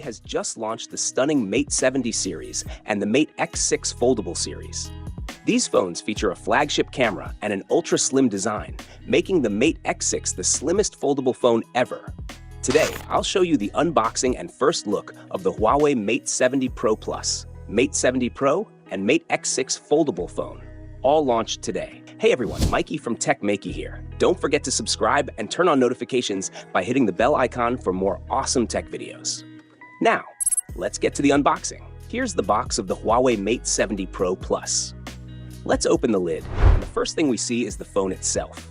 has just launched the stunning Mate 70 series and the Mate X6 foldable series. These phones feature a flagship camera and an ultra-slim design, making the Mate X6 the slimmest foldable phone ever. Today, I'll show you the unboxing and first look of the Huawei Mate 70 Pro Plus, Mate 70 Pro, and Mate X6 foldable phone, all launched today. Hey everyone, Maiky from techmaiky here. Don't forget to subscribe and turn on notifications by hitting the bell icon for more awesome tech videos. Now, let's get to the unboxing. Here's the box of the Huawei Mate 70 Pro Plus. Let's open the lid, and the first thing we see is the phone itself.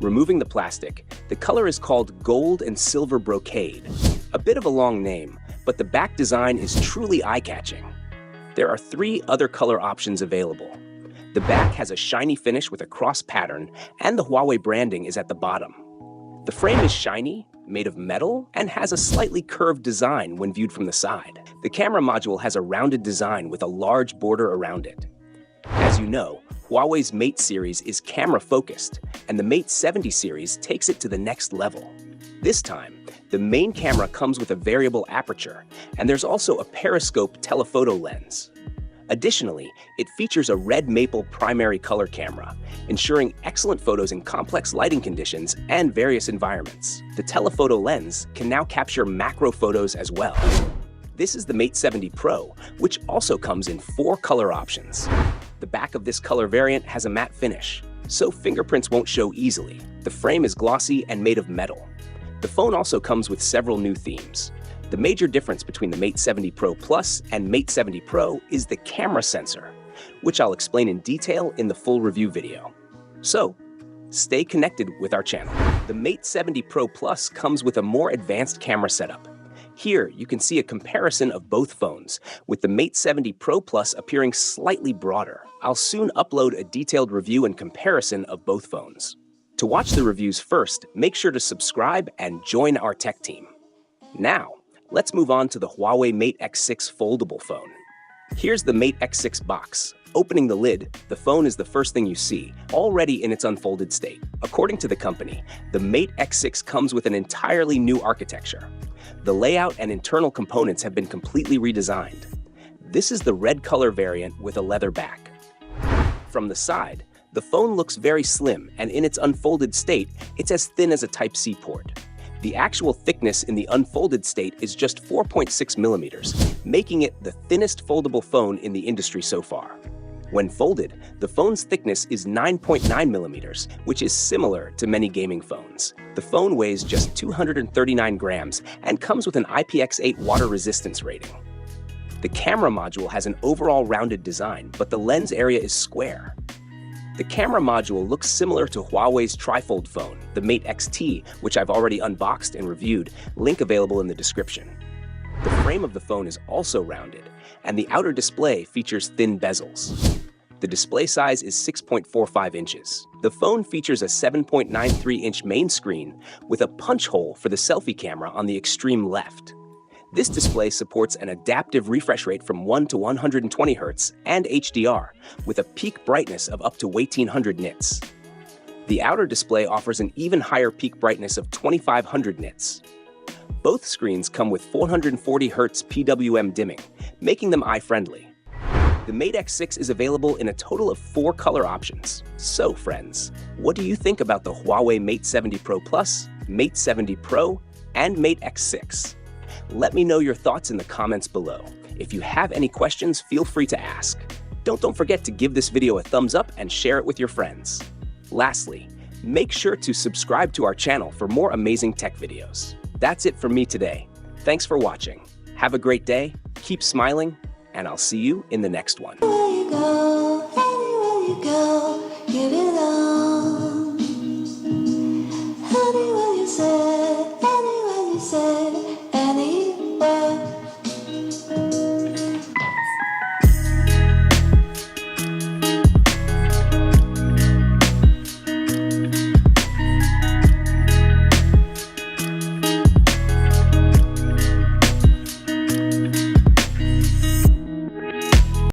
Removing the plastic, the color is called Gold and Silver Brocade. A bit of a long name, but the back design is truly eye-catching. There are 3 other color options available. The back has a shiny finish with a cross pattern, and the Huawei branding is at the bottom. The frame is shiny, made of metal, and has a slightly curved design when viewed from the side. The camera module has a rounded design with a large border around it. As you know, Huawei's Mate series is camera-focused, and the Mate 70 series takes it to the next level. This time, the main camera comes with a variable aperture, and there's also a periscope telephoto lens. Additionally, it features a red maple primary color camera, ensuring excellent photos in complex lighting conditions and various environments. The telephoto lens can now capture macro photos as well. This is the Mate 70 Pro, which also comes in 4 color options. The back of this color variant has a matte finish, so fingerprints won't show easily. The frame is glossy and made of metal. The phone also comes with several new themes. The major difference between the Mate 70 Pro Plus and Mate 70 Pro is the camera sensor, which I'll explain in detail in the full review video. So, stay connected with our channel. The Mate 70 Pro Plus comes with a more advanced camera setup. Here, you can see a comparison of both phones, with the Mate 70 Pro Plus appearing slightly broader. I'll soon upload a detailed review and comparison of both phones. To watch the reviews first, make sure to subscribe and join our tech team. Now, let's move on to the Huawei Mate X6 foldable phone. Here's the Mate X6 box. Opening the lid, the phone is the first thing you see, already in its unfolded state. According to the company, the Mate X6 comes with an entirely new architecture. The layout and internal components have been completely redesigned. This is the red color variant with a leather back. From the side, the phone looks very slim, and in its unfolded state, it's as thin as a Type-C port. The actual thickness in the unfolded state is just 4.6 millimeters, making it the thinnest foldable phone in the industry so far. When folded, the phone's thickness is 9.9 millimeters, which is similar to many gaming phones. The phone weighs just 239 grams and comes with an IPX8 water resistance rating. The camera module has an overall rounded design, but the lens area is square. The camera module looks similar to Huawei's trifold phone, the Mate XT, which I've already unboxed and reviewed, link available in the description. The frame of the phone is also rounded, and the outer display features thin bezels. The display size is 6.45 inches. The phone features a 7.93-inch main screen with a punch hole for the selfie camera on the extreme left. This display supports an adaptive refresh rate from 1 to 120 Hz and HDR, with a peak brightness of up to 1800 nits. The outer display offers an even higher peak brightness of 2500 nits. Both screens come with 440 Hz PWM dimming, making them eye-friendly. The Mate X6 is available in a total of 4 color options. So friends, what do you think about the Huawei Mate 70 Pro Plus, Mate 70 Pro, and Mate X6? Let me know your thoughts in the comments below. If you have any questions, feel free to ask. Don't forget to give this video a thumbs up and share it with your friends. Lastly, make sure to subscribe to our channel for more amazing tech videos. That's it from me today. Thanks for watching. Have a great day, keep smiling, and I'll see you in the next one. Anywhere you go, give it all.